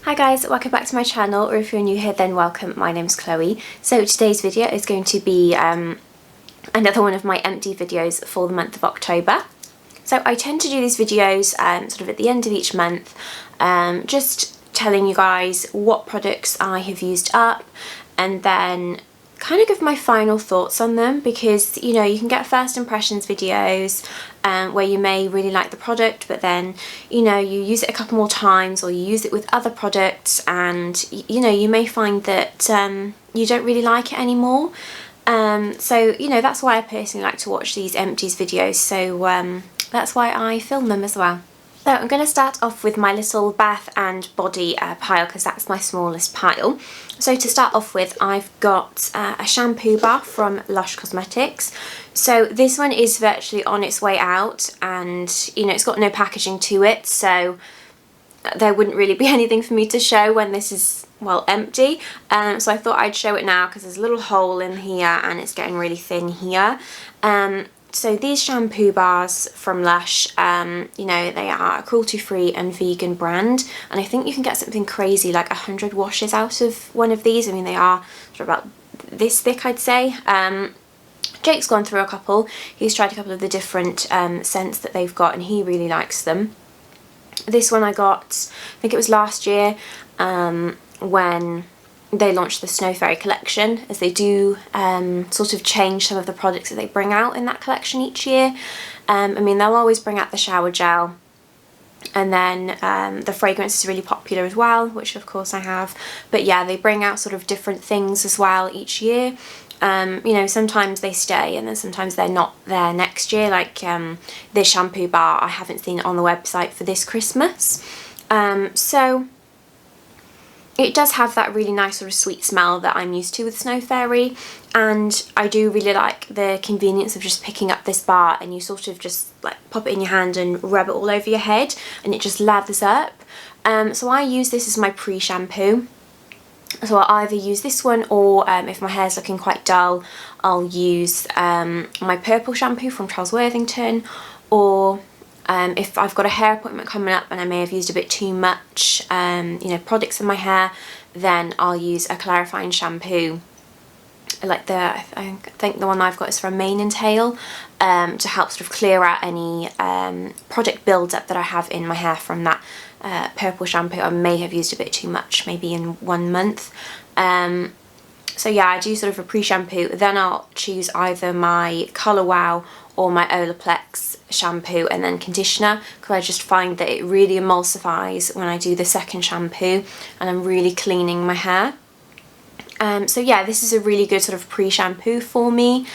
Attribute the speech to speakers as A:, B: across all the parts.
A: Hi guys, welcome back to my channel, or if you're new here then welcome. My name's Chloe. So today's video is going to be another one of my empty videos for the month of October. So I tend to do these videos sort of at the end of each month, just telling you guys what products I have used up and then kind of give my final thoughts on them, because you know you can get first impressions videos where you may really like the product, but then you know you use it a couple more times or you use it with other products and you know you may find that you don't really like it anymore. So you know that's why I personally like to watch these empties videos, so that's why I film them as well. So I'm going to start off with my little bath and body pile, because that's my smallest pile. So to start off with, I've got a shampoo bar from Lush Cosmetics. So this one is virtually on its way out, and you know it's got no packaging to it, so there wouldn't really be anything for me to show when this is, well, empty. So I thought I'd show it now because there's a little hole in here and it's getting really thin here. So these shampoo bars from Lush, you know, they are a cruelty-free and vegan brand, and I think you can get something crazy like 100 washes out of one of these. I mean, they are sort of about this thick, I'd say. Jake's gone through a couple. He's tried a couple of the different scents that they've got and he really likes them. This one I got, I think it was last year, when they launched the Snow Fairy collection, as they do sort of change some of the products that they bring out in that collection each year. I mean, they'll always bring out the shower gel, and then the fragrance is really popular as well, which of course I have. But yeah, they bring out sort of different things as well each year. You know, sometimes they stay and then sometimes they're not there next year, like this shampoo bar, I haven't seen it on the website for this Christmas. So it does have that really nice sort of sweet smell that I'm used to with Snow Fairy, and I do really like the convenience of just picking up this bar and you sort of just like pop it in your hand and rub it all over your head and it just lathers up. So I use this as my pre-shampoo. So I'll either use this one, or if my hair's looking quite dull, I'll use my purple shampoo from Charles Worthington, or if I've got a hair appointment coming up and I may have used a bit too much you know, products in my hair, then I'll use a clarifying shampoo. Like I think the one I've got is from Mane and Tail, to help sort of clear out any product build-up that I have in my hair from that purple shampoo. I may have used a bit too much, maybe in 1 month. So yeah, I do sort of a pre-shampoo, then I'll choose either my Colour Wow or my Olaplex shampoo and then conditioner, because I just find that it really emulsifies when I do the second shampoo and I'm really cleaning my hair. So yeah, this is a really good sort of pre-shampoo for me.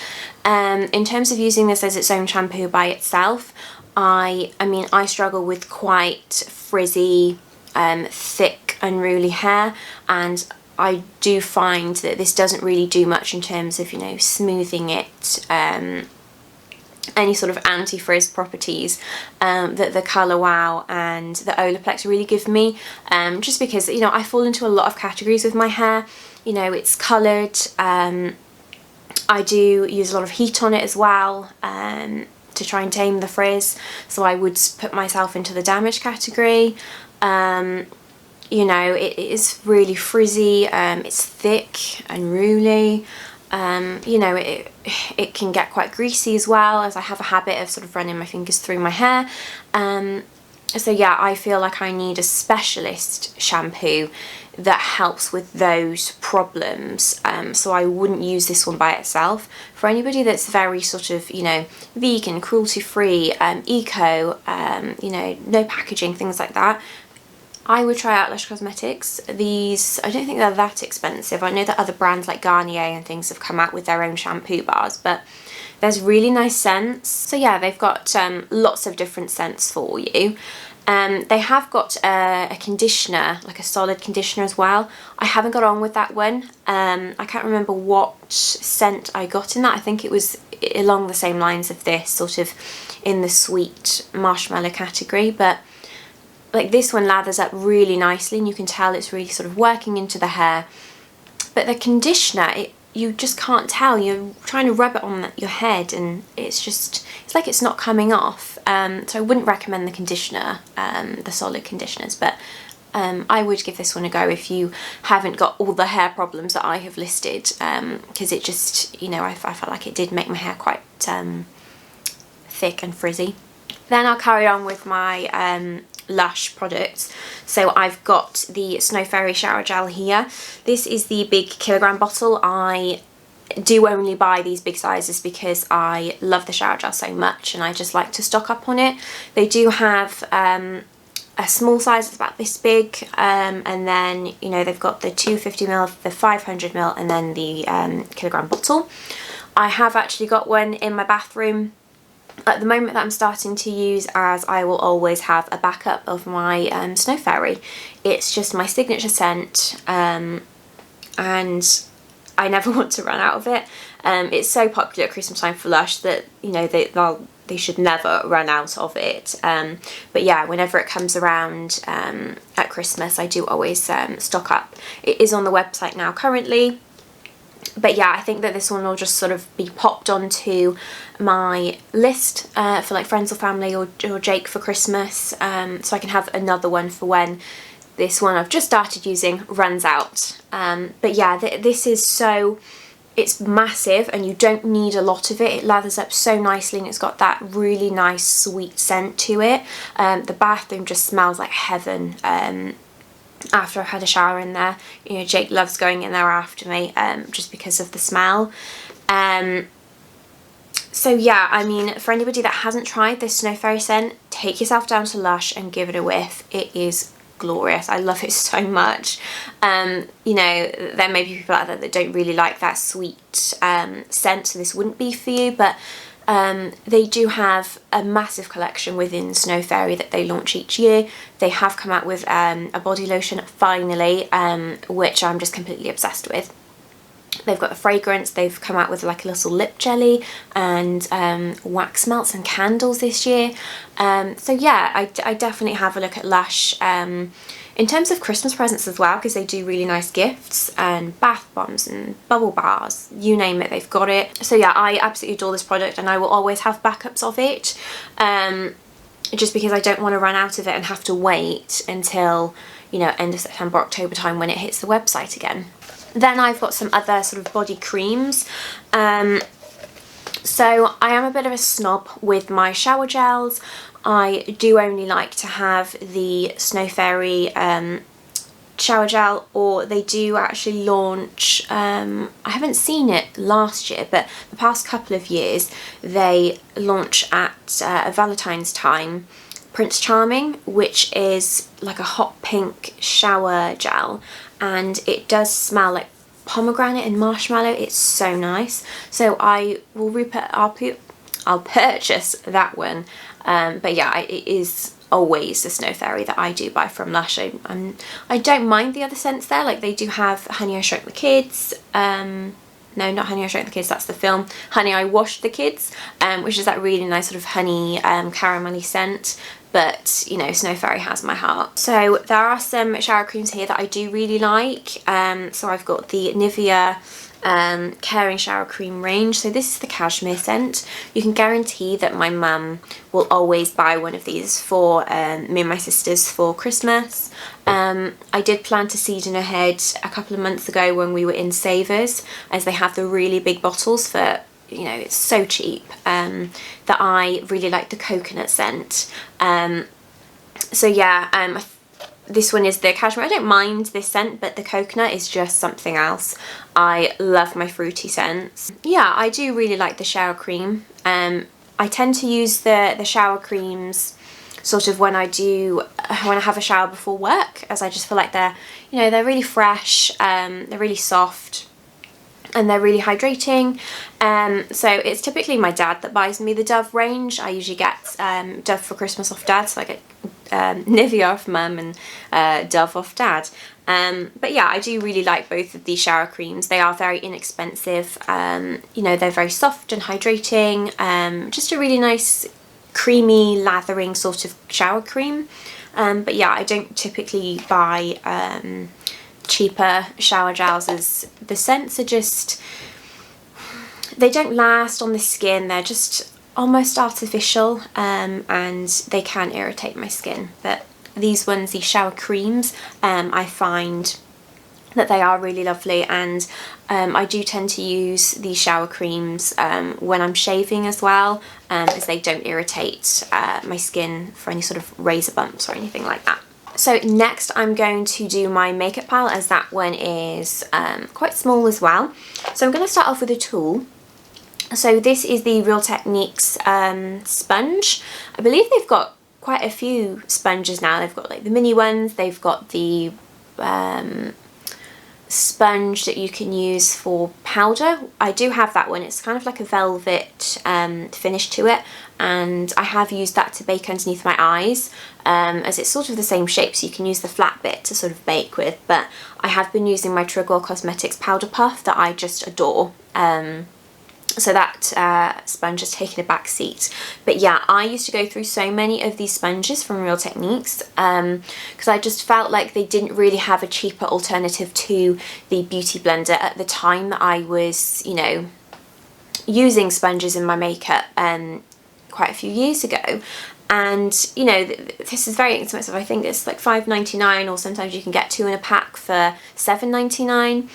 A: In terms of using this as its own shampoo by itself, I mean I struggle with quite frizzy, thick, unruly hair, and I do find that this doesn't really do much in terms of, you know, smoothing it, any sort of anti-frizz properties that the Colour Wow and the Olaplex really give me, just because, you know, I fall into a lot of categories with my hair. You know, it's coloured, I do use a lot of heat on it as well, to try and tame the frizz, so I would put myself into the damage category. You know, it is really frizzy, it's thick and unruly. You know, it can get quite greasy as well, as I have a habit of sort of running my fingers through my hair. So yeah, I feel like I need a specialist shampoo that helps with those problems. So I wouldn't use this one by itself. For anybody that's very sort of, you know, vegan, cruelty-free, eco, you know, no packaging, things like that, I would try out Lush Cosmetics. These, I don't think they're that expensive. I know that other brands like Garnier and things have come out with their own shampoo bars, but there's really nice scents. So yeah, they've got lots of different scents for you. They have got a conditioner, like a solid conditioner as well. I haven't got on with that one. I can't remember what scent I got in that. I think it was along the same lines of this, sort of in the sweet marshmallow category, but like this one lathers up really nicely and you can tell it's really sort of working into the hair. But the conditioner, you just can't tell. You're trying to rub it on your head and it's just, it's like it's not coming off. So I wouldn't recommend the conditioner, the solid conditioners, but I would give this one a go if you haven't got all the hair problems that I have listed, because it just, you know, I felt like it did make my hair quite thick and frizzy. Then I'll carry on with my Lush products. So I've got the Snow Fairy shower gel here. This is the big kilogram bottle. I do only buy these big sizes because I love the shower gel so much and I just like to stock up on it. They do have a small size that's about this big, and then, you know, they've got the 250ml, the 500ml, and then the kilogram bottle. I have actually got one in my bathroom at the moment that I'm starting to use, as I will always have a backup of my Snow Fairy. It's just my signature scent, and I never want to run out of it. It's so popular at Christmas time for Lush that, you know, they should never run out of it. But yeah, whenever it comes around at Christmas, I do always stock up. It is on the website now currently. But yeah, I think that this one will just sort of be popped onto my list for like friends or family or Jake for Christmas, so I can have another one for when this one I've just started using runs out. But yeah, this is so, it's massive and you don't need a lot of it. It lathers up so nicely and it's got that really nice sweet scent to it. The bathroom just smells like heaven. After I've had a shower in there, you know, Jake loves going in there after me, just because of the smell. So yeah, I mean, for anybody that hasn't tried this Snow Fairy scent, take yourself down to Lush and give it a whiff. It is glorious. I love it so much. You know, there may be people out there that don't really like that sweet scent, so this wouldn't be for you, but they do have a massive collection within Snow Fairy that they launch each year. They have come out with a body lotion finally, which I'm just completely obsessed with. They've got the fragrance, they've come out with like a little lip jelly and wax melts and candles this year. So yeah, I definitely have a look at Lush. In terms of Christmas presents as well, because they do really nice gifts and bath bombs and bubble bars, you name it, they've got it. So yeah, I absolutely adore this product and I will always have backups of it, just because I don't want to run out of it and have to wait until, you know, end of September, October time when it hits the website again. Then I've got some other sort of body creams. So I am a bit of a snob with my shower gels. I do only like to have the Snow Fairy shower gel, or they do actually launch, I haven't seen it last year, but the past couple of years they launch at Valentine's time Prince Charming, which is like a hot pink shower gel, and it does smell like pomegranate and marshmallow. It's so nice. So I will I'll purchase that one. But yeah, it is always the Snow Fairy that I do buy from Lush. I don't mind the other scents there. Like they do have Honey I Shrunk the Kids. No, not Honey I Shrunk the Kids, that's the film. Honey I Washed the Kids, which is that really nice sort of honey caramelly scent. But, you know, Snow Fairy has my heart. So there are some shower creams here that I do really like. So I've got the Nivea Caring Shower Cream range. So this is the cashmere scent. You can guarantee that my mum will always buy one of these for me and my sisters for Christmas. I did plant a seed in her head a couple of months ago when we were in Savers, as they have the really big bottles for, you know, it's so cheap, that I really like the coconut scent. So yeah, this one is the cashmere. I don't mind this scent, but the coconut is just something else. I love my fruity scents. Yeah, I do really like the shower cream. I tend to use the shower creams sort of when I have a shower before work, as I just feel like they're, you know, they're really fresh, they're really soft, and they're really hydrating. So it's typically my dad that buys me the Dove range. I usually get Dove for Christmas off Dad, so I get Nivea off Mum and Dove off Dad. But yeah, I do really like both of these shower creams. They are very inexpensive. You know, they're very soft and hydrating. Just a really nice creamy lathering sort of shower cream. But yeah, I don't typically buy cheaper shower gels, as the scents are just, they don't last on the skin. They're just almost artificial, and they can irritate my skin. But these ones, these shower creams, I find that they are really lovely, and I do tend to use these shower creams when I'm shaving as well, as they don't irritate my skin for any sort of razor bumps or anything like that. So next I'm going to do my makeup pile, as that one is quite small as well. So I'm going to start off with a tool. So this is the Real Techniques sponge. I believe they've got quite a few sponges now. They've got like the mini ones, they've got the sponge that you can use for powder. I do have that one. It's kind of like a velvet finish to it, and I have used that to bake underneath my eyes, as it's sort of the same shape, so you can use the flat bit to sort of bake with. But I have been using my Tregear Cosmetics powder puff that I just adore. So that sponge has taken a back seat. But yeah, I used to go through so many of these sponges from Real Techniques because I just felt like they didn't really have a cheaper alternative to the Beauty Blender at the time that I was, you know, using sponges in my makeup quite a few years ago. And you know, this is very expensive. I think it's like $5.99, or sometimes you can get 2 in a pack for $7.99.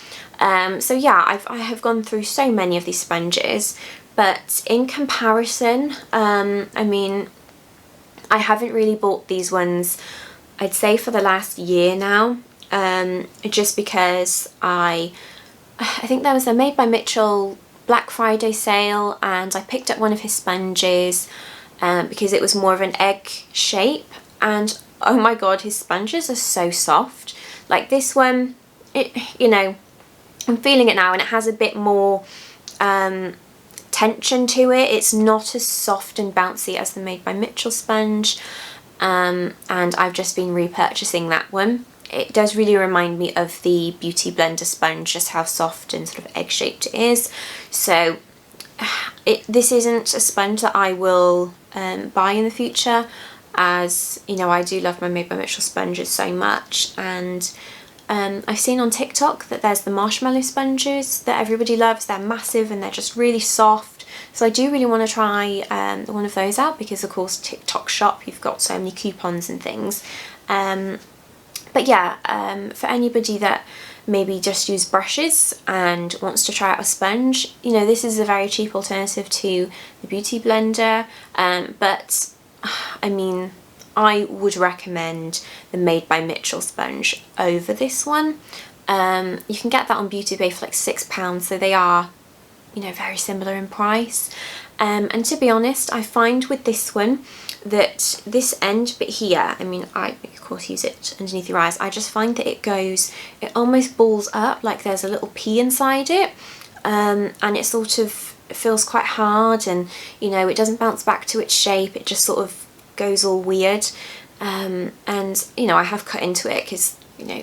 A: So yeah, I have gone through so many of these sponges, but in comparison, I mean, I haven't really bought these ones, I'd say, for the last year now, just because I think there was a Made by Mitchell Black Friday sale, and I picked up one of his sponges because it was more of an egg shape, and oh my god, his sponges are so soft. Like this one, you know, I'm feeling it now, and it has a bit more tension to it. It's not as soft and bouncy as the Made by Mitchell sponge, and I've just been repurchasing that one. It does really remind me of the Beauty Blender sponge, just how soft and sort of egg shaped it is. So this isn't a sponge that I will buy in the future, as you know, I do love my Made by Mitchell sponges so much. And I've seen on TikTok that there's the marshmallow sponges that everybody loves. They're massive and they're just really soft. So I do really want to try one of those out, because of course TikTok shop, you've got so many coupons and things. But yeah, for anybody that maybe just use brushes and wants to try out a sponge, you know, this is a very cheap alternative to the Beauty Blender. But I mean, I would recommend the Made by Mitchell sponge over this one. You can get that on Beauty Bay for like £6, so they are, you know, very similar in price. And to be honest, I find with this one that this end bit here, I mean, I of course use it underneath your eyes, I just find that it almost balls up, like there's a little pea inside it, and it sort of feels quite hard, and you know, it doesn't bounce back to its shape, it just sort of goes all weird. And you know, I have cut into it because, you know,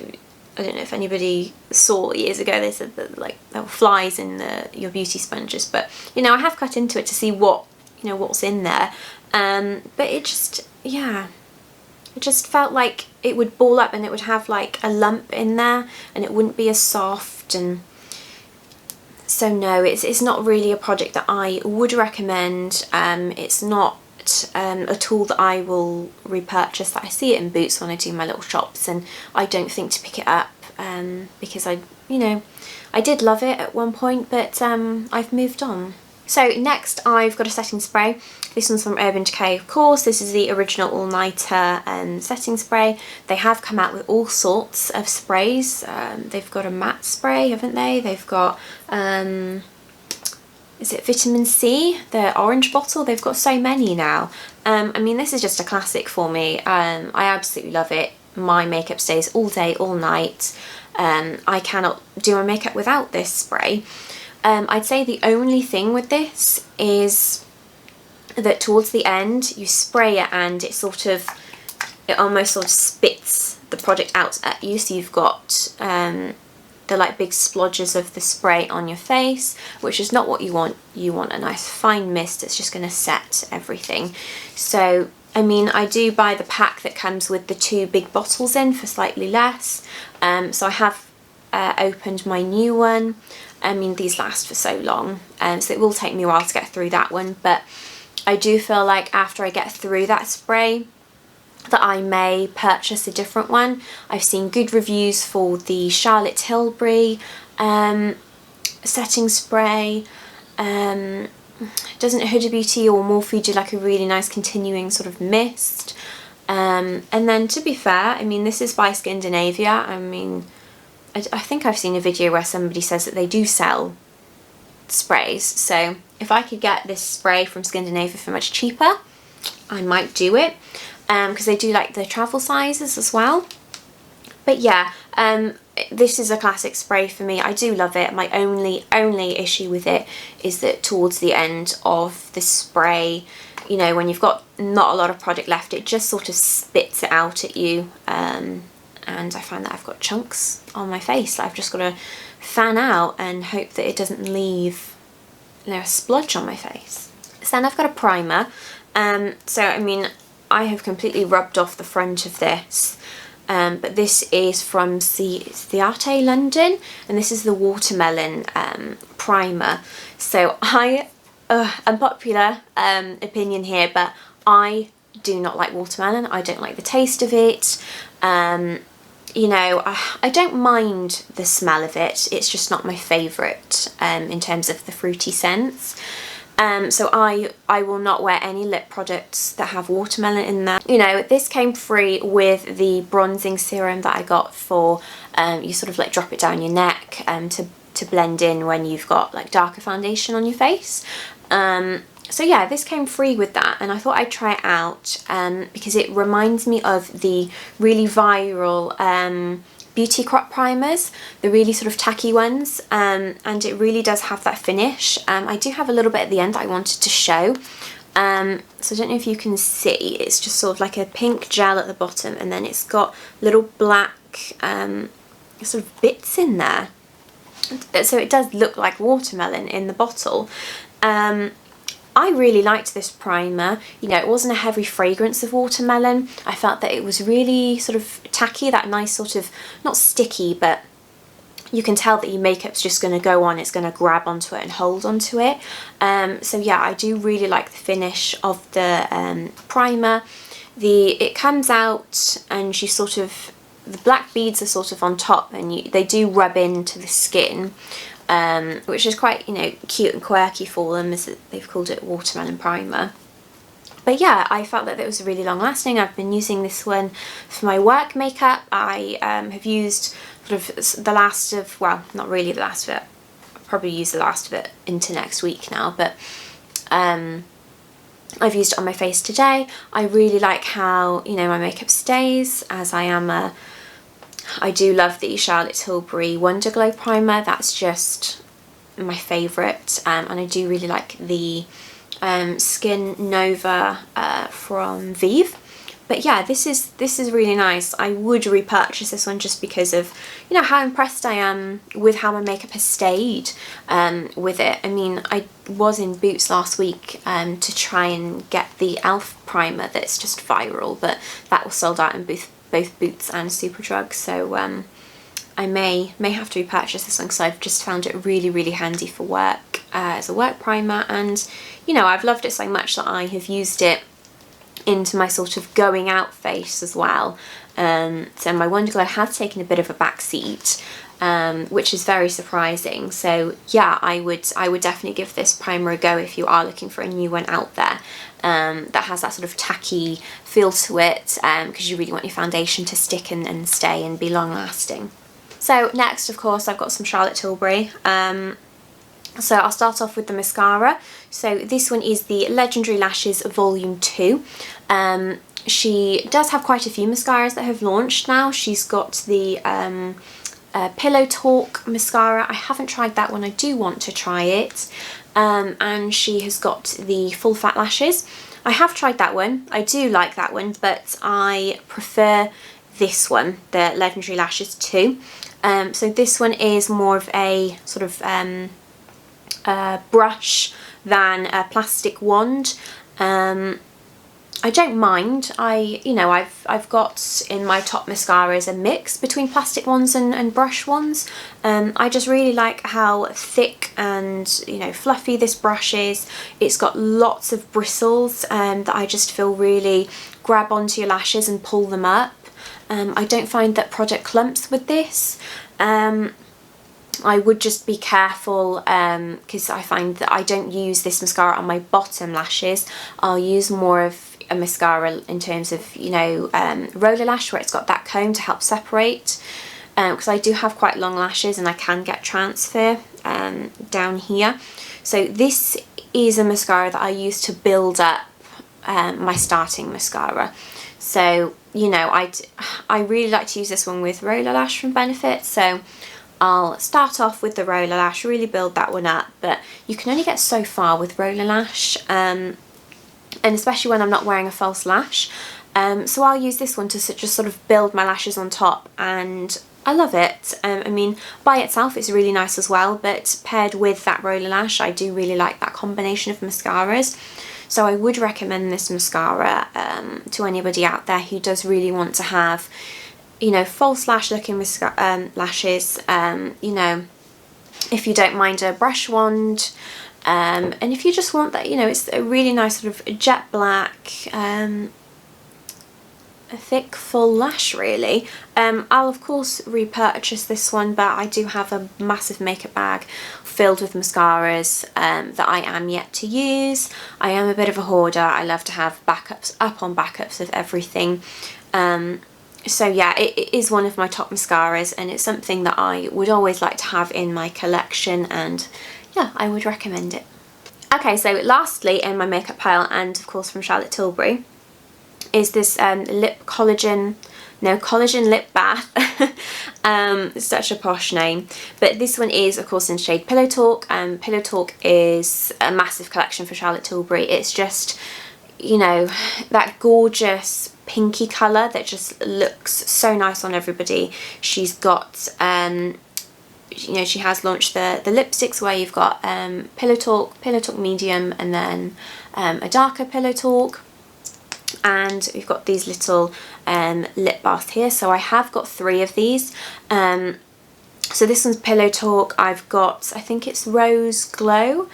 A: I don't know if anybody saw years ago, they said that like there were flies in your beauty sponges, but you know, I have cut into it to see what, you know, what's in there. But it just, yeah, it just felt like it would ball up and it would have like a lump in there, and it wouldn't be as soft. And so no, it's not really a product that I would recommend. It's not a tool that I will repurchase. I see it in Boots when I do my little shops, and I don't think to pick it up because you know, I did love it at one point, but I've moved on. So next I've got a setting spray. This one's from Urban Decay, of course. This is the original all-nighter setting spray. They have come out with all sorts of sprays. They've got a matte spray, haven't they? They've got is it vitamin C, the orange bottle? They've got so many now. I mean, this is just a classic for me. I absolutely love it. My makeup stays all day, all night. I cannot do my makeup without this spray. I'd say the only thing with this is that towards the end you spray it and it almost sort of spits the product out at you, so you've got the like big splodges of the spray on your face, which is not what you want. You want a nice fine mist that's just going to set everything. So I mean, I do buy the pack that comes with the 2 big bottles in for slightly less. So I have opened my new one. I mean, these last for so long, so it will take me a while to get through that one, but I do feel like after I get through that spray, that I may purchase a different one. I've seen good reviews for the Charlotte Tilbury setting spray. Doesn't Huda Beauty or Morphe do like a really nice continuing sort of mist? And then, to be fair, I mean, this is by Scandinavia. I mean, I think I've seen a video where somebody says that they do sell sprays, so if I could get this spray from Scandinavia for much cheaper, I might do it, because they do like the travel sizes as well. But yeah, this is a classic spray for me. I do love it. My only issue with it is that towards the end of the spray, you know, when you've got not a lot of product left, it just sort of spits it out at you, and I find that I've got chunks on my face that I've just got to fan out and hope that it doesn't leave, you know, a splodge on my face. So then I've got a primer. So I mean, I have completely rubbed off the front of this, but this is from Ciate London, and this is the watermelon primer. So unpopular opinion here, but I do not like watermelon. I don't like the taste of it. You know, I don't mind the smell of it. It's just not my favourite in terms of the fruity scents. So I will not wear any lip products that have watermelon in there. You know, this came free with the bronzing serum that I got for, you sort of like drop it down your neck to blend in when you've got like darker foundation on your face. So yeah, this came free with that, and I thought I'd try it out because it reminds me of the really viral beauty crop primers, the really sort of tacky ones, and it really does have that finish. I do have a little bit at the end that I wanted to show, so I don't know if you can see. It's just sort of like a pink gel at the bottom, and then it's got little black sort of bits in there, so it does look like watermelon in the bottle. I really liked this primer. You know, it wasn't a heavy fragrance of watermelon. I felt that it was really sort of tacky, that nice sort of, not sticky, but you can tell that your makeup's just going to go on, it's going to grab onto it and hold onto it. So yeah, I do really like the finish of the primer. It comes out and you sort of, the black beads are sort of on top, and they do rub into the skin. Which is quite, you know, cute and quirky for them, as they've called it watermelon primer. But yeah, I felt that it was really long lasting. I've been using this one for my work makeup. I have used sort of the last of, well, not really the last of it. I'll probably use the last of it into next week now, but I've used it on my face today. I really like how, you know, my makeup stays, as I do love the Charlotte Tilbury Wonder Glow primer. That's just my favourite, and I do really like the Skin Nova from Vieve. But yeah, this is really nice. I would repurchase this one just because of, you know, how impressed I am with how my makeup has stayed with it. I mean, I was in Boots last week to try and get the e.l.f. primer that's just viral, but that was sold out in both Boots and Superdrug, so I may have to repurchase this one because I've just found it really handy for work as a work primer, and you know, I've loved it so much that I have used it into my sort of going out face as well. So my Wonder Glow has taken a bit of a back seat, which is very surprising. So yeah, I would definitely give this primer a go if you are looking for a new one out there that has that sort of tacky feel to it, because you really want your foundation to stick and stay and be long lasting. So next, of course, I've got some Charlotte Tilbury. So I'll start off with the mascara. So this one is the Legendary Lashes Volume 2. She does have quite a few mascaras that have launched now. She's got the Pillow Talk mascara. I haven't tried that one. I do want to try it. And she has got the Full Fat Lashes. I have tried that one. I do like that one, but I prefer this one, the Legendary Lashes 2. So this one is more of a sort of brush than a plastic wand. I don't mind. I've got in my top mascaras a mix between plastic ones and brush ones. I just really like how thick and, you know, fluffy this brush is. It's got lots of bristles that I just feel really grab onto your lashes and pull them up. I don't find that product clumps with this. I would just be careful because I find that I don't use this mascara on my bottom lashes. I'll use more of a mascara in terms of, you know, roller lash, where it's got that comb to help separate, because I do have quite long lashes and I can get transfer down here. So this is a mascara that I use to build up my starting mascara. So, you know, I really like to use this one with roller lash from Benefit, so I'll start off with the roller lash, really build that one up, but you can only get so far with roller lash, and especially when I'm not wearing a false lash. So I'll use this one to just sort of build my lashes on top, and I love it. I mean, by itself it's really nice as well, but paired with that roller lash, I do really like that combination of mascaras. So I would recommend this mascara to anybody out there who does really want to have, you know, false lash looking lashes, you know, if you don't mind a brush wand, and if you just want that, you know, it's a really nice sort of jet black, a thick full lash really. I'll of course repurchase this one, but I do have a massive makeup bag filled with mascaras that I am yet to use. I am a bit of a hoarder. I love to have backups on backups of everything. So yeah, it is one of my top mascaras, and it's something that I would always like to have in my collection, and yeah, I would recommend it. Okay, so lastly in my makeup pile, and of course from Charlotte Tilbury, is this collagen lip bath. It's such a posh name, but this one is of course in shade Pillow Talk. Pillow Talk is a massive collection for Charlotte Tilbury. It's just, you know, that gorgeous pinky colour that just looks so nice on everybody. She's got, you know, she has launched the lipsticks where you've got Pillow Talk Medium, and then a darker Pillow Talk. And we've got these little lip baths here. So I have got 3 of these. So this one's Pillow Talk. I've got, I think it's Rose Glow,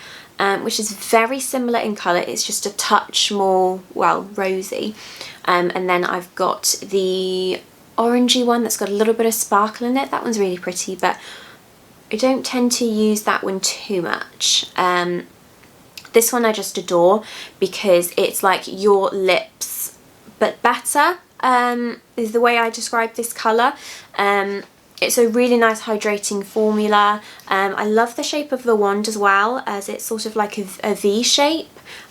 A: which is very similar in colour. It's just a touch more, well, rosy. And then I've got the orangey one that's got a little bit of sparkle in it. That one's really pretty, but I don't tend to use that one too much. This one I just adore because it's like your lips but better, is the way I describe this colour. It's a really nice hydrating formula. I love the shape of the wand as well, as it's sort of like a V shape.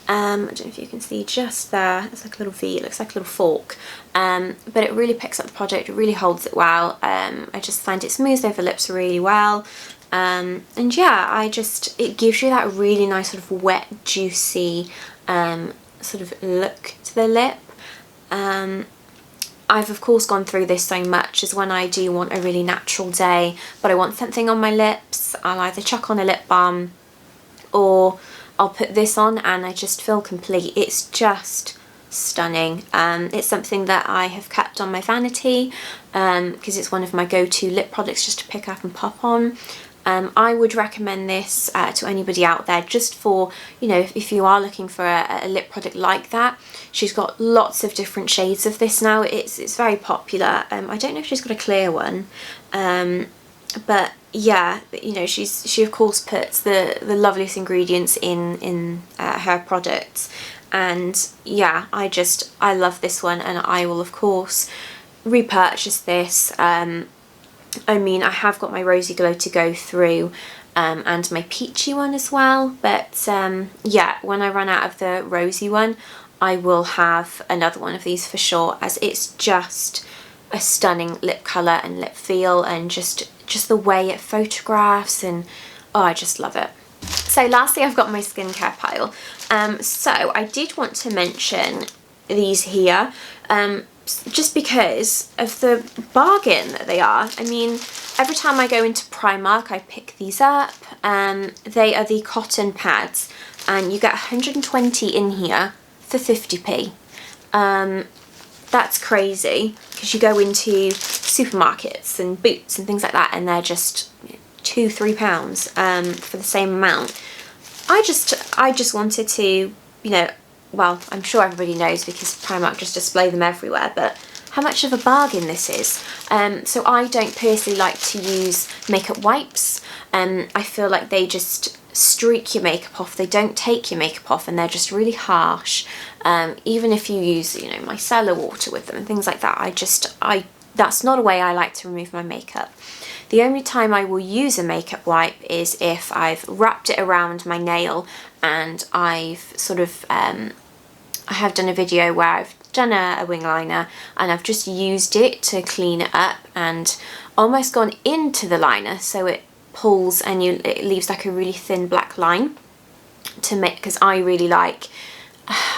A: I don't know if you can see just there, it's like a little V, it looks like a little fork, but it really picks up the product, it really holds it well. I just find it smooths over the lips really well, and yeah, it gives you that really nice sort of wet, juicy sort of look to the lip. I've of course gone through this so much as when I do want a really natural day but I want something on my lips, I'll either chuck on a lip balm or I'll put this on and I just feel complete. It's just stunning. It's something that I have kept on my vanity because it's one of my go-to lip products just to pick up and pop on. I would recommend this to anybody out there just for, you know, if you are looking for a lip product like that. She's got lots of different shades of this now. It's very popular. I don't know if she's got a clear one, but yeah, you know, she of course puts the loveliest ingredients in her products, and yeah, I love this one, and I will of course repurchase this. I mean, I have got my Rosy Glow to go through, and my peachy one as well, but yeah, when I run out of the rosy one I will have another one of these for sure, as it's just a stunning lip colour and lip feel, and just the way it photographs, and oh, I just love it. So lastly, I've got my skincare pile. So I did want to mention these here, just because of the bargain that they are. I mean, every time I go into Primark I pick these up. They are the cotton pads, and you get 120 in here for 50p. That's crazy, because you go into supermarkets and Boots and things like that and they're just £2-3 for the same amount. I just wanted to, you know, well, I'm sure everybody knows because Primark just display them everywhere, but how much of a bargain this is. So I don't personally like to use makeup wipes. I feel like they just streak your makeup off. They don't take your makeup off, and they're just really harsh. Even if you use, you know, micellar water with them and things like that, that's not a way I like to remove my makeup. The only time I will use a makeup wipe is if I've wrapped it around my nail and I've sort of, I have done a video where I've done a wing liner and I've just used it to clean it up and almost gone into the liner so it pulls and it leaves like a really thin black line to make, because I really like,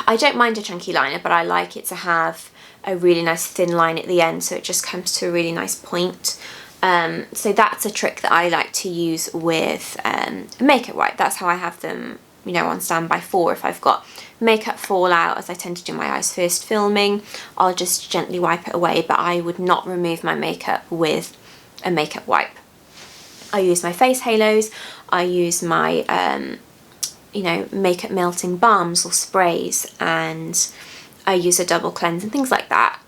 A: I don't mind a chunky liner, but I like it to have a really nice thin line at the end so it just comes to a really nice point. So that's a trick that I like to use with a makeup wipe. That's how I have them, you know, on standby for. If I've got makeup fallout, as I tend to do my eyes first filming, I'll just gently wipe it away, but I would not remove my makeup with a makeup wipe. I use my face halos, I use my, you know, makeup melting balms or sprays, and I use a double cleanse and things like that,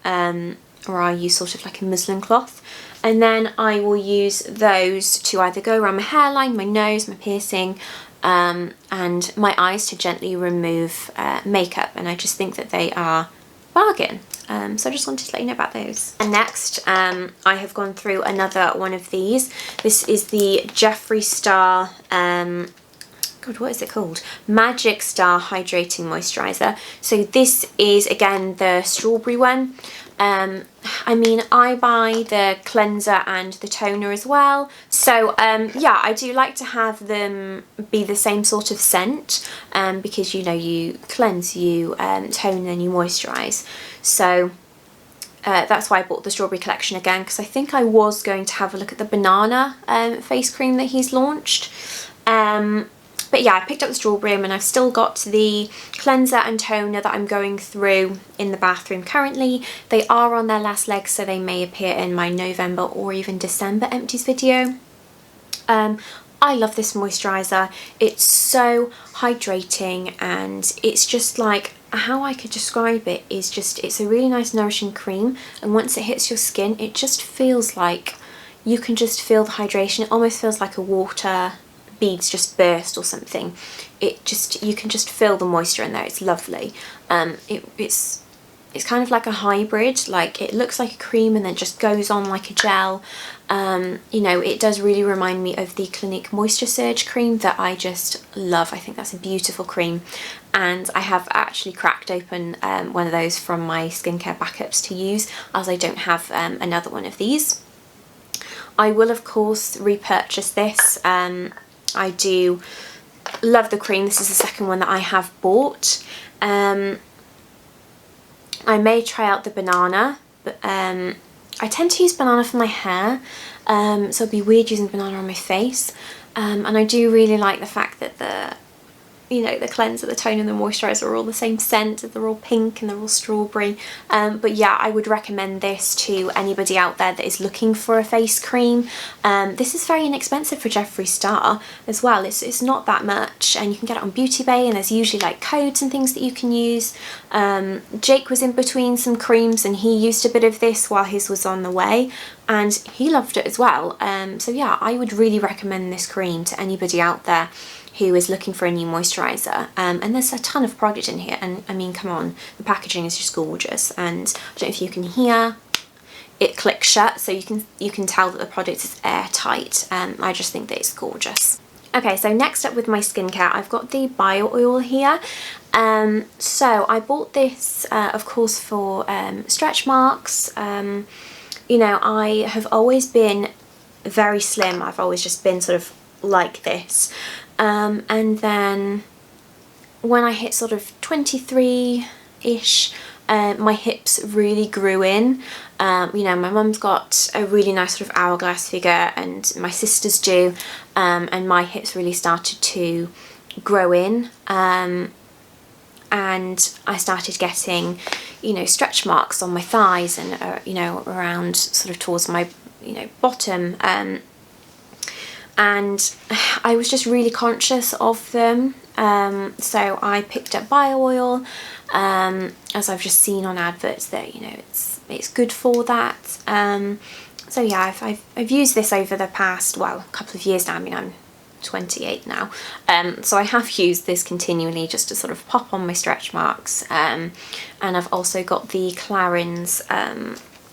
A: or I use sort of like a muslin cloth. And then I will use those to either go around my hairline, my nose, my piercing, and my eyes to gently remove makeup. And I just think that they are bargain. So I just wanted to let you know about those. And next, I have gone through another one of these. This is the Jeffree Star, God, what is it called? Magic Star Hydrating Moisturiser. So this is, again, the strawberry one. I mean, I buy the cleanser and the toner as well. So, yeah, I do like to have them be the same sort of scent, because, you know, you cleanse, you tone, and you moisturise. So that's why I bought the strawberry collection again, because I think I was going to have a look at the banana face cream that he's launched. But yeah, I picked up the strawberry and I've still got the cleanser and toner that I'm going through in the bathroom currently. They are on their last legs, so they may appear in my November or even December empties video. I love this moisturiser. It's so hydrating, and it's just like, how I could describe it is just, it's a really nice nourishing cream, and once it hits your skin, it just feels like you can just feel the hydration. It almost feels like a water beads just burst or something. It just, you can just feel the moisture in there. It's lovely. It's kind of like a hybrid, like it looks like a cream and then just goes on like a gel. You know, it does really remind me of the Clinique Moisture Surge cream that I just love. I think that's a beautiful cream, and I have actually cracked open one of those from my skincare backups to use, as I don't have another one of these. I will of course repurchase this. I do love the cream. This is the second one that I have bought. I may try out the banana, but I tend to use banana for my hair, so it'd be weird using banana on my face. And I do really like the fact that the, you know, the cleanser, the toner and the moisturiser are all the same scent. They're all pink and they're all strawberry. But yeah, I would recommend this to anybody out there that is looking for a face cream. This is very inexpensive for Jeffree Star as well. It's not that much, and you can get it on Beauty Bay, and there's usually like codes and things that you can use. Jake was in between some creams and he used a bit of this while his was on the way, and he loved it as well. So yeah, I would really recommend this cream to anybody out there who is looking for a new moisturiser. And there's a ton of product in here, and I mean, come on, the packaging is just gorgeous, and I don't know if you can hear, it clicks shut, so you can tell that the product is airtight. I just think that it's gorgeous. Okay, so next up with my skincare, I've got the bio oil here. So I bought this, of course, for stretch marks. You know, I have always been very slim. I've always just been sort of like this. And then when I hit sort of 23-ish, my hips really grew in. You know, my mum's got a really nice sort of hourglass figure, and my sisters do, and my hips really started to grow in. And I started getting, you know, stretch marks on my thighs and, you know, around sort of towards my, you know, bottom. And I was just really conscious of them. So I picked up bio oil, as I've just seen on adverts that, you know, it's good for that. So yeah, I've used this over the past, well, a couple of years now. I mean, I'm 28 now, so I have used this continually just to sort of pop on my stretch marks, and I've also got the Clarins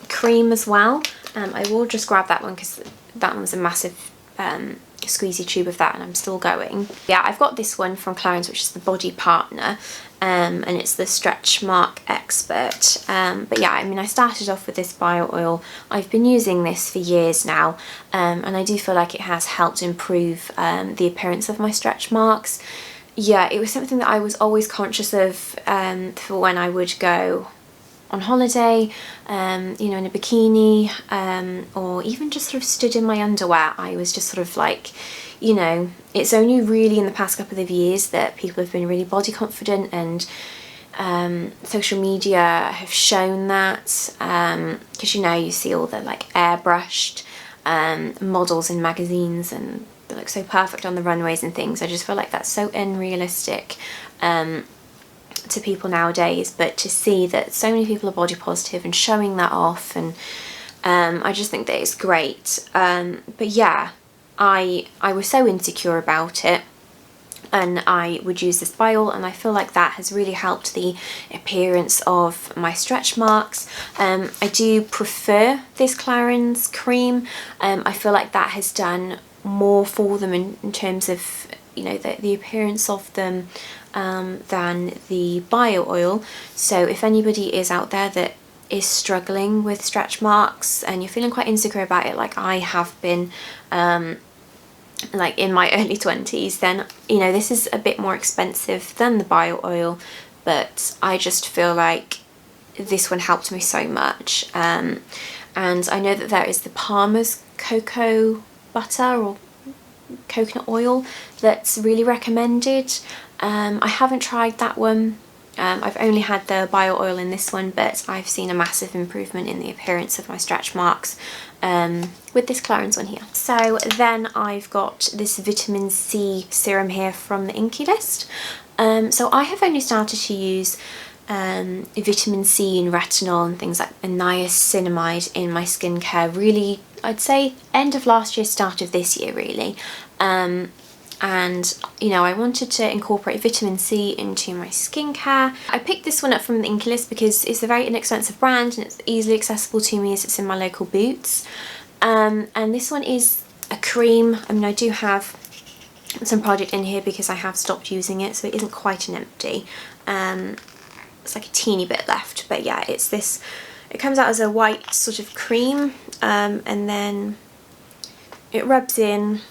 A: cream as well. I will just grab that one because that one was a massive squeezy tube of that, and I'm still going. Yeah, I've got this one from Clarins, which is the Body Partner, and it's the Stretch Mark Expert. But yeah, I mean, I started off with this bio oil. I've been using this for years now, and I do feel like it has helped improve the appearance of my stretch marks. Yeah, it was something that I was always conscious of for when I would go on holiday, you know, in a bikini, or even just sort of stood in my underwear. I was just sort of like, you know, it's only really in the past couple of years that people have been really body confident, and social media have shown that, because, you know, you see all the like airbrushed models in magazines, and they look so perfect on the runways and things. I just feel like that's so unrealistic to people nowadays, but to see that so many people are body positive and showing that off, and I just think that it's great. But yeah, I was so insecure about it, and I would use this bio oil, and I feel like that has really helped the appearance of my stretch marks. I do prefer this Clarins cream. I feel like that has done more for them in terms of, you know, the appearance of them than the bio oil. So if anybody is out there that is struggling with stretch marks and you're feeling quite insecure about it, like I have been, like in my early 20s, then, you know, this is a bit more expensive than the bio oil, but I just feel like this one helped me so much. And I know that there is the Palmer's cocoa butter or coconut oil that's really recommended. I haven't tried that one. I've only had the bio oil in this one, but I've seen a massive improvement in the appearance of my stretch marks with this Clarins one here. So then I've got this vitamin C serum here from the Inkey List. So I have only started to use vitamin C and retinol and things like niacinamide in my skincare really, I'd say end of last year, start of this year really. And you know, I wanted to incorporate vitamin C into my skincare. I picked this one up from the Inkey List because it's a very inexpensive brand and it's easily accessible to me as it's in my local Boots. And this one is a cream. I mean, I do have some product in here because I have stopped using it, so it isn't quite an empty. It's like a teeny bit left, but yeah, it's this, it comes out as a white sort of cream, and then it rubs in.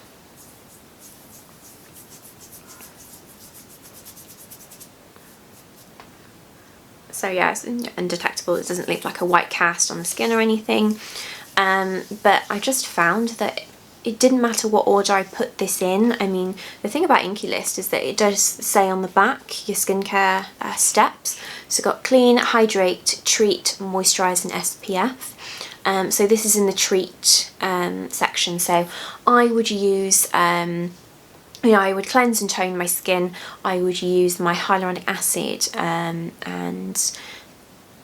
A: So yeah, it's undetectable. It doesn't leave like a white cast on the skin or anything. But I just found that it didn't matter what order I put this in. I mean, the thing about Inkey List is that it does say on the back your skincare steps. So got clean, hydrate, treat, moisturise and SPF. So this is in the treat section. So I would use, you know, I would cleanse and tone my skin. I would use my hyaluronic acid, and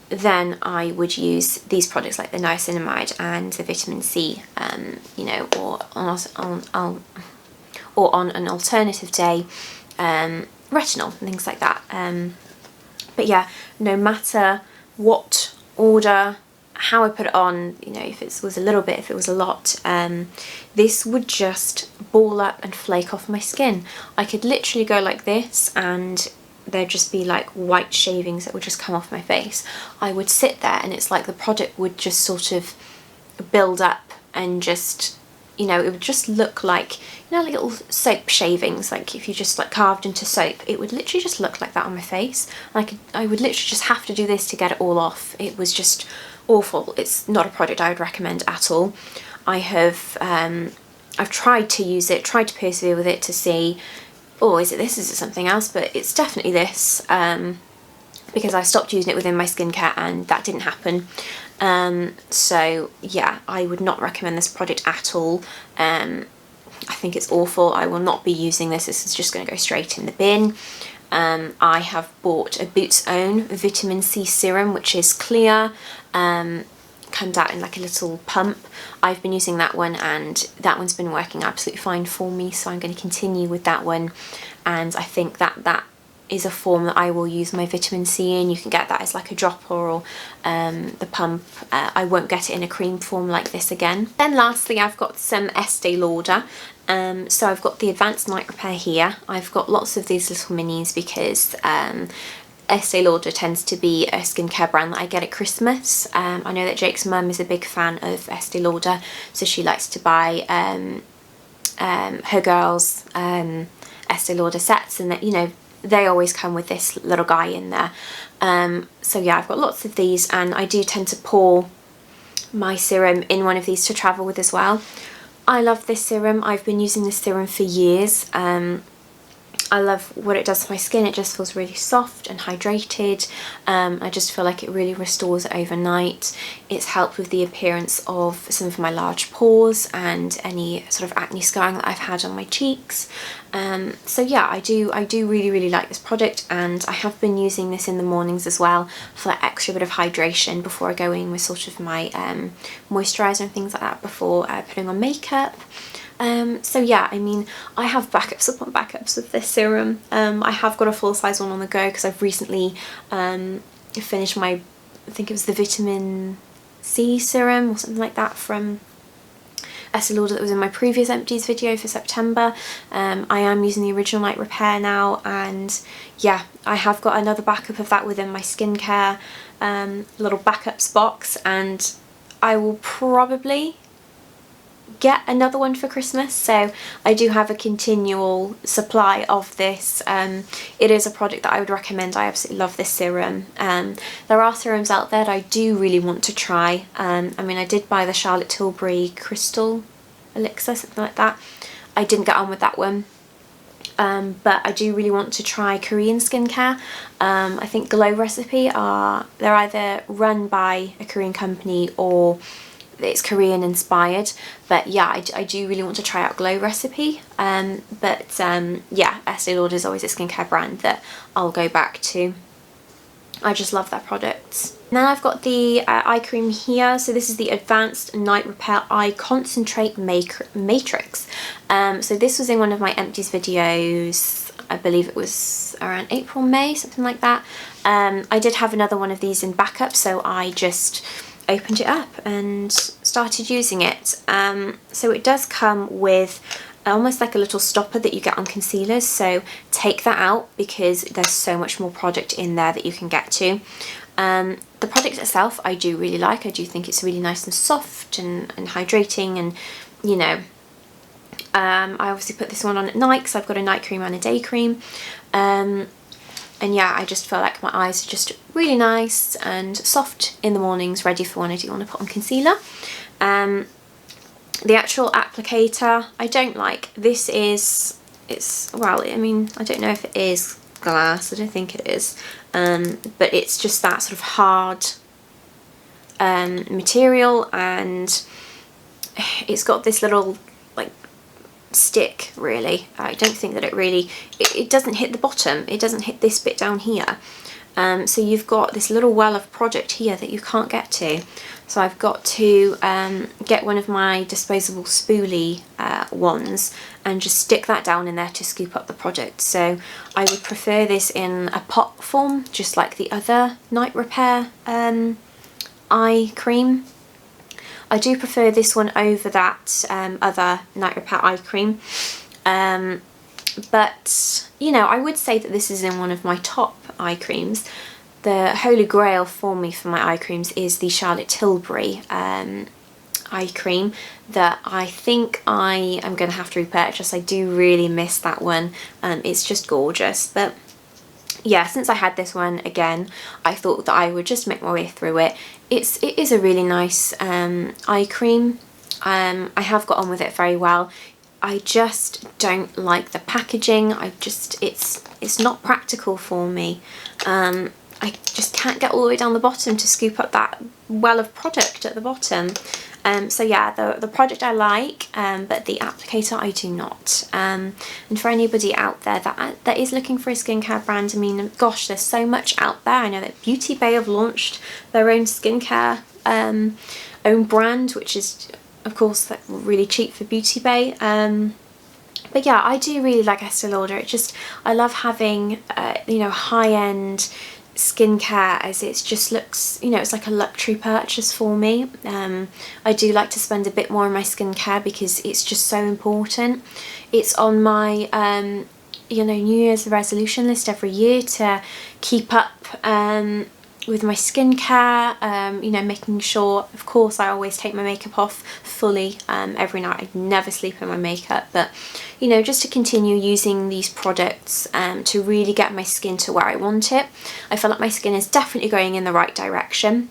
A: then I would use these products like the niacinamide and the vitamin C, you know, or on an alternative day, retinol and things like that. But yeah, no matter what order, how I put it on, you know, if it was a little bit, if it was a lot, this would just ball up and flake off my skin. I could literally go like this and there'd just be like white shavings that would just come off my face. I would sit there and it's like the product would just sort of build up and just, you know, it would just look like, you know, like little soap shavings, like if you just like carved into soap, it would literally just look like that on my face. I would literally just have to do this to get it all off. It was just awful. It's not a product I would recommend at all. I have I've tried to use it, tried to persevere with it to see, oh, is it this, is it something else, but it's definitely this, because I stopped using it within my skincare and that didn't happen. So yeah, I would not recommend this product at all. I think it's awful. I will not be using this. This is just going to go straight in the bin. I have bought a Boots Own vitamin C serum, which is clear, comes out in like a little pump. I've been using that one, and that one's been working absolutely fine for me, so I'm going to continue with that one. And I think that is a form that I will use my vitamin C in. You can get that as like a dropper or the pump. I won't get it in a cream form like this again. Then lastly, I've got some Estee Lauder. So I've got the Advanced Night Repair here. I've got lots of these little minis because Estee Lauder tends to be a skincare brand that I get at Christmas. I know that Jake's mum is a big fan of Estee Lauder, so she likes to buy her girls Estee Lauder sets, and that, you know, they always come with this little guy in there. So yeah, I've got lots of these, and I do tend to pour my serum in one of these to travel with as well. I love this serum. I've been using this serum for years. I love what it does to my skin. It just feels really soft and hydrated. I just feel like it really restores it overnight. It's helped with the appearance of some of my large pores and any sort of acne scarring that I've had on my cheeks. So yeah, I do really like this product, and I have been using this in the mornings as well for that extra bit of hydration before I go in with sort of my moisturiser and things like that before putting on makeup. So yeah, I mean, I have backups upon backups of this serum. I have got a full size one on the go because I've recently finished my, I think it was the vitamin C serum or something like that from Estee Lauder that was in my previous Empties video for September. I am using the original Night Repair now, and yeah, I have got another backup of that within my skincare little backups box, and I will probably get another one for Christmas, so I do have a continual supply of this. It is a product that I would recommend. I absolutely love this serum. There are serums out there that I do really want to try. I mean, I did buy the Charlotte Tilbury Crystal Elixir, something like that. I didn't get on with that one. But I do really want to try Korean skincare. I think Glow Recipe they're either run by a Korean company or it's Korean inspired, but yeah, I do really want to try out Glow Recipe. Yeah, Estee Lauder is always a skincare brand that I'll go back to. I just love their products. Now I've got the eye cream here. So this is the Advanced Night Repair Eye Concentrate Matrix. So this was in one of my Empties videos. I believe it was around April, May, something like that. I did have another one of these in backup, so I just opened it up and started using it. So it does come with almost like a little stopper that you get on concealers, so take that out because there's so much more product in there that you can get to. The product itself I do really like. I do think it's really nice and soft and hydrating, and you know, I obviously put this one on at night because I've got a night cream and a day cream. And yeah, I just feel like my eyes are just really nice and soft in the mornings, ready for when I do want to put on concealer. The actual applicator, I don't like. This is, well, I mean, I don't know if it is glass, I don't think it is. But it's just that sort of hard material, and it's got this little, like, stick really. I don't think that it doesn't hit the bottom, it doesn't hit this bit down here. So you've got this little well of product here that you can't get to. So I've got to get one of my disposable spoolie ones and just stick that down in there to scoop up the product. So I would prefer this in a pot form, just like the other Night Repair eye cream. I do prefer this one over that other Night Repair eye cream. But, you know, I would say that this is in one of my top eye creams. The holy grail for me for my eye creams is the Charlotte Tilbury eye cream that I think I am going to have to repurchase. I do really miss that one. It's just gorgeous. But yeah, since I had this one again, I thought that I would just make my way through it. It is a really nice eye cream. I have got on with it very well. I just don't like the packaging. It's not practical for me. I just can't get all the way down the bottom to scoop up that well of product at the bottom. So yeah, the product I like, but the applicator I do not. And for anybody out there that is looking for a skincare brand, I mean, gosh, there's so much out there. I know that Beauty Bay have launched their own skincare own brand, which is of course like really cheap for Beauty Bay. But yeah, I do really like Estee Lauder. I love having you know, high-end skincare, as it just looks, you know, it's like a luxury purchase for me. I do like to spend a bit more on my skincare because it's just so important. It's on my you know, New Year's resolution list every year to keep up with my skincare, you know, making sure, of course, I always take my makeup off fully every night. I never sleep in my makeup, but you know, just to continue using these products to really get my skin to where I want it. I feel like my skin is definitely going in the right direction.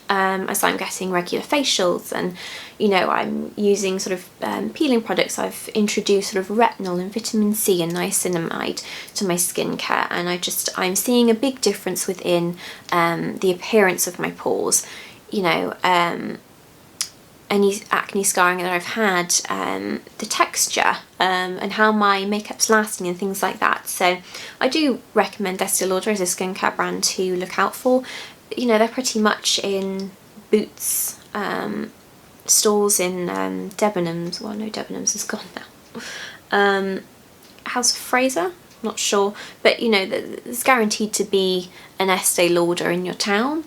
A: As I'm getting regular facials, and you know, I'm using sort of peeling products. I've introduced sort of retinol and vitamin C and niacinamide to my skincare, and I'm seeing a big difference within the appearance of my pores. You know, any acne scarring that I've had, the texture, and how my makeup's lasting and things like that. So I do recommend Estee Lauder as a skincare brand to look out for. You know, they're pretty much in Boots stores, in Debenhams. Well, no, Debenhams is gone now. House of Fraser, not sure, but you know, there's guaranteed to be an Estee Lauder in your town.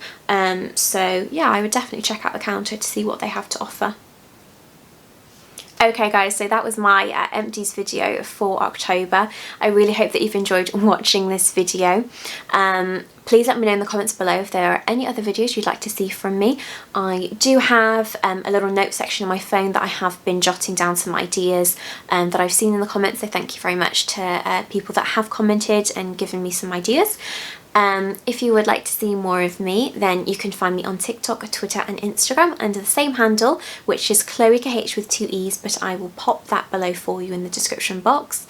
A: So yeah, I would definitely check out the counter to see what they have to offer. Okay guys, so that was my Empties video for October. I really hope that you've enjoyed watching this video. Please let me know in the comments below if there are any other videos you'd like to see from me. I do have a little note section on my phone that I have been jotting down some ideas that I've seen in the comments, so thank you very much to people that have commented and given me some ideas. If you would like to see more of me, then you can find me on TikTok, Twitter and Instagram under the same handle, which is ChloeKH with 2 E's, but I will pop that below for you in the description box.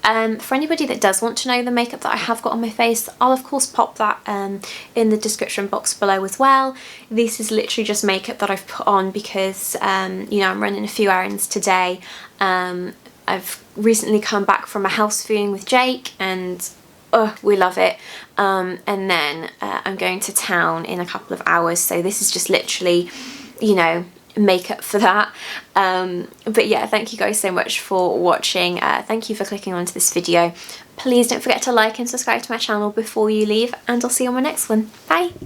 A: For anybody that does want to know the makeup that I have got on my face, I'll of course pop that in the description box below as well. This is literally just makeup that I've put on because you know, I'm running a few errands today. I've recently come back from a house viewing with Jake, and we love it. And then I'm going to town in a couple of hours, so this is just literally, you know, makeup for that. But yeah, thank you guys so much for watching. Thank you for clicking onto this video. Please don't forget to like and subscribe to my channel before you leave, and I'll see you on my next one. Bye!